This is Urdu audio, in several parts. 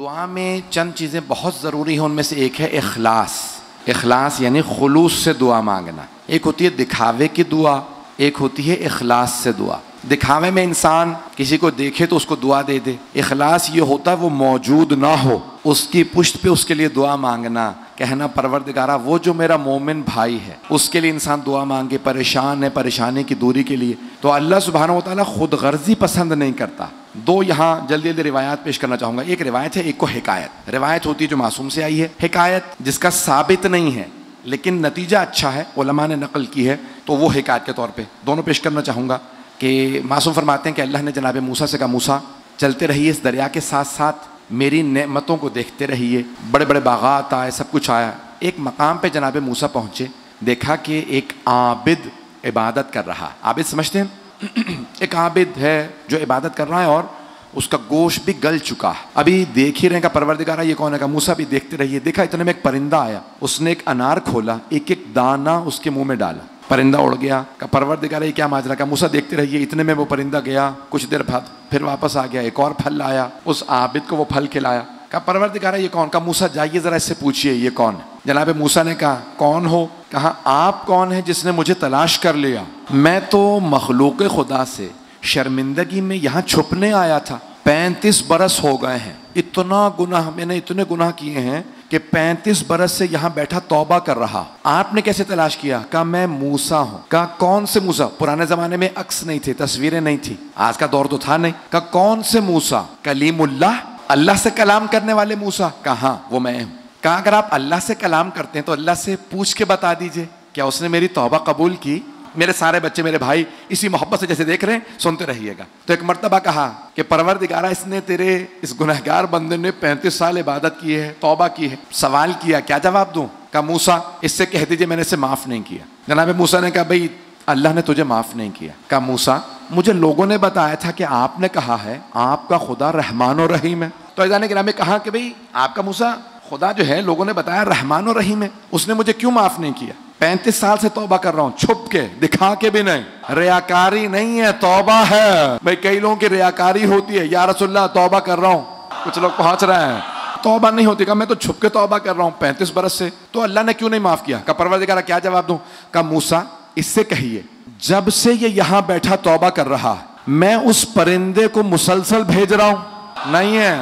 دعا میں چند چیزیں بہت ضروری ہیں، ان میں سے ایک ہے اخلاص. اخلاص یعنی خلوص سے دعا مانگنا. ایک ہوتی ہے دکھاوے کی دعا، ایک ہوتی ہے اخلاص سے دعا. دکھاوے میں انسان کسی کو دیکھے تو اس کو دعا دے دے. اخلاص یہ ہوتا ہے وہ موجود نہ ہو، اس کی پشت پہ اس کے لیے دعا مانگنا، کہنا پروردگارہ وہ جو میرا مومن بھائی ہے اس کے لیے انسان دعا مانگے، پریشان ہے پریشانی کی دوری کے لیے. تو اللہ سبحانہ و تعالیٰ خود غرضی پسند نہیں کرتا. دو یہاں جلدی جلدی روایات پیش کرنا چاہوں گا. ایک روایت ہے، ایک کو حکایت. روایت ہوتی ہے جو معصوم سے آئی ہے، حکایت جس کا ثابت نہیں ہے لیکن نتیجہ اچھا ہے، علماء نے نقل کی ہے، تو وہ حکایت کے طور پہ دونوں پیش کرنا چاہوں گا. کہ معصوم فرماتے ہیں کہ اللہ نے جناب موسیٰ سے کہا موسیٰ چلتے رہیے اس دریا کے ساتھ ساتھ، میری نعمتوں کو دیکھتے رہیے. بڑے بڑے باغات آئے، سب کچھ آیا. ایک مقام پہ جناب موسیٰ پہنچے، دیکھا کہ ایک عابد عبادت کر رہا. عابد سمجھتے ہیں؟ ایک عابد ہے جو عبادت کر رہا ہے اور اس کا گوشت بھی گل چکا ہے. ابھی دیکھ ہی رہے کہ پروردگارہ یہ کون ہے. کہا موسیٰ بھی دیکھتے رہیے. دیکھا اتنے میں ایک پرندہ آیا، اس نے ایک انار کھولا، ایک ایک دانہ اس کے منہ میں ڈالا. پرندہ اڑ گیا. کہا پروردگارہ یہ کیا ماجرا. کہا موسیٰ دیکھتے رہیے. اتنے میں وہ پرندہ گیا، کچھ دیر بعد پھر واپس آ گیا، ایک اور پھل لایا، اس عابد کو وہ پھل کھلایا. کہا پروردگارہ یہ کون. کہا موسیٰ جائیے ذرا اس سے پوچھئے یہ کون ہے. جناب موسیٰ نے کہا کون ہو. کہا آپ کون ہیں جس نے مجھے تلاش کر لیا. میں تو مخلوق خدا سے شرمندگی میں یہاں چھپنے آیا تھا. 35 برس ہو گئے ہیں، اتنا گناہ میں نے اتنے گناہ کیے ہیں کہ 35 برس سے یہاں بیٹھا توبہ کر رہا. آپ نے کیسے تلاش کیا. کہا میں موسیٰ ہوں. کہا کون سے موسیٰ. پرانے زمانے میں عکس نہیں تھے، تصویریں نہیں تھی، آج کا دور تو تھا نہیں. کہا کون سے موسیٰ. کلیم اللہ، اللہ سے کلام کرنے والے موسیٰ. کہا ہاں وہ میں ہوں. کہا اگر آپ اللہ سے کلام کرتے ہیں تو اللہ سے پوچھ کے بتا دیجئے کیا اس نے میری توبہ قبول کی. میرے سارے بچے میرے بھائی اسی محبت سے جیسے دیکھ رہے ہیں سنتے رہیے گا. تو ایک مرتبہ کہا کہ پروردگارہ اس نے تیرے اس گنہگار بندے نے 35 سال عبادت کی ہے، توبہ کی ہے. سوال کیا کیا جواب دوں. کہا موسیٰ اس سے کہہ دیجئے میں نے اسے معاف نہیں کیا. جناب موسیٰ نے کہا بھئی اللہ نے تجھے معاف نہیں کیا. کہا موسیٰ مجھے لوگوں نے بتایا تھا کہ آپ نے کہا ہے آپ کا خدا رحمان و رحیم ہے. تو عزیزان گرامی نے کہا کہ بھئی آپ کا موسیٰ خدا جو ہے لوگوں نے بتایا رحمان و رحیم ہے، اس نے مجھے کیوں معاف نہیں کیا. 35 سال سے توبہ کر رہا ہوں، چھپ کے، دکھا کے بھی نہیں. ریاکاری نہیں ہے، توبہ ہے. بھئی کئی لوگوں کی ریاکاری ہوتی ہے، یا رسول اللہ توبہ کر رہا ہوں، کچھ لوگ پہنچ رہے ہیں، توبہ نہیں ہوتی. کہا میں تو چھپ کے توبہ کر رہا ہوں 35 برس سے، تو اللہ نے کیوں نہیں معاف کیا. کہا پروردگارہ کیا جواب دوں. کہا موسیٰ اس سے کہیے جب سے یہ یہاں بیٹھا توبہ کر رہا میں اس پرندے کو مسلسل بھیج رہا ہوں. نہیں ہے،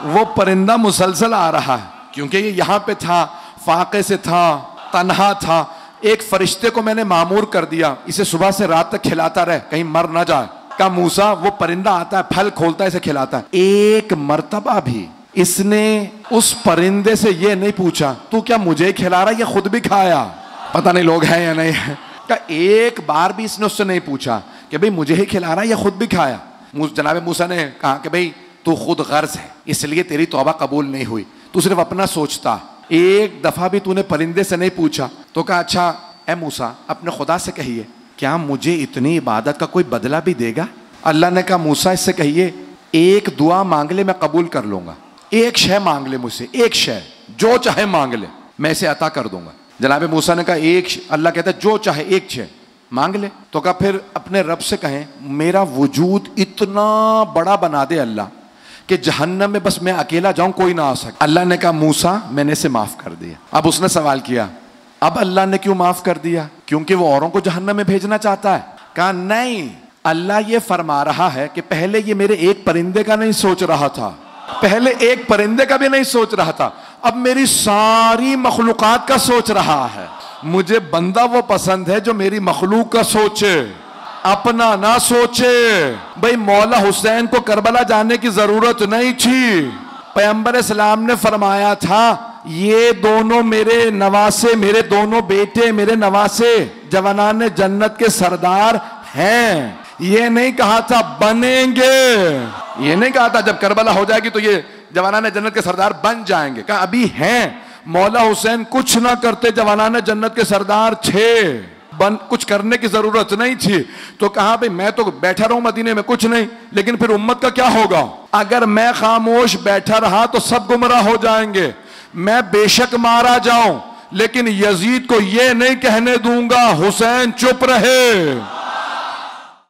وہ پرندہ مسلسل آ رہا ہے کیونکہ یہ یہاں پہ تھا، فاقے سے تھا، تنہا تھا. ایک فرشتے کو میں نے معمور کر دیا اسے صبح سے رات تک کھلاتا رہے کہیں مر نہ جائے. کہا موسیٰ وہ پرندہ آتا ہے، پھل کھولتا ہے، اسے کھلاتا ہے. ایک مرتبہ بھی اس نے اس پرندے سے یہ نہیں پوچھا تو کیا مجھے کھلا رہا ہے یا خود بھی کھایا. پتہ نہیں لوگ ہیں یا نہیں ہے. کہ ایک بار بھی اس نے اس سے نہیں پوچھا کہ بھئی مجھے ہی کھلا رہا ہے یا خود بھی کھایا. جناب موسیٰ نے کہا کہ بھئی تو خود غرض ہے اس لیے تیری توبہ قبول نہیں ہوئی، تو صرف اپنا سوچتا. ایک دفعہ بھی تو نے پرندے سے نہیں پوچھا. تو کہا اچھا اے موسیٰ اپنے خدا سے کہیے کیا مجھے اتنی عبادت کا کوئی بدلہ بھی دے گا. اللہ نے کہا موسیٰ اس سے کہیے ایک دعا مانگ لے میں قبول کر لوں گا. ایک شے مانگ لے مجھ سے، ایک شے جو چاہے مانگ لے میں اسے عطا کر دوں گا. جناب موسیٰ نے کہا ایک اللہ کہتا ہے جو چاہے ایک شے مانگ لے. تو کہا پھر اپنے رب سے کہیں میرا وجود اتنا بڑا بنا دے اللہ کہ جہنم میں بس میں اکیلا جاؤں کوئی نہ آ سکے. اللہ نے کہا موسیٰ میں نے اسے معاف کر دیا. اب اس نے سوال کیا اب اللہ نے کیوں معاف کر دیا، کیونکہ وہ اوروں کو جہنم میں بھیجنا چاہتا ہے. کہا نہیں، اللہ یہ فرما رہا ہے کہ پہلے یہ میرے ایک پرندے کا نہیں سوچ رہا تھا، پہلے ایک پرندے کا بھی نہیں سوچ رہا تھا، اب میری ساری مخلوقات کا سوچ رہا ہے. مجھے بندہ وہ پسند ہے جو میری مخلوق کا سوچے، اپنا نہ سوچے. بھئی مولا حسین کو کربلا جانے کی ضرورت نہیں تھی. پیغمبر اسلام نے فرمایا تھا یہ دونوں میرے نواسے، میرے دونوں بیٹے میرے نواسے جوانان جنت کے سردار ہیں. یہ نہیں کہا تھا بنیں گے، یہ نہیں کہا تھا جب کربلا ہو جائے گی تو یہ جوانان جنت کے سردار بن جائیں گے. کہا ابھی ہیں. مولا حسین کچھ نہ کرتے جوانان جنت کے سردار تھے، کچھ کرنے کی ضرورت نہیں تھی. تو کہا بھئی میں تو بیٹھا رہوں مدینے میں کچھ نہیں، لیکن پھر امت کا کیا ہوگا. اگر میں خاموش بیٹھا رہا تو سب گمراہ ہو جائیں گے. میں بے شک مارا جاؤں لیکن یزید کو یہ نہیں کہنے دوں گا حسین چپ رہے.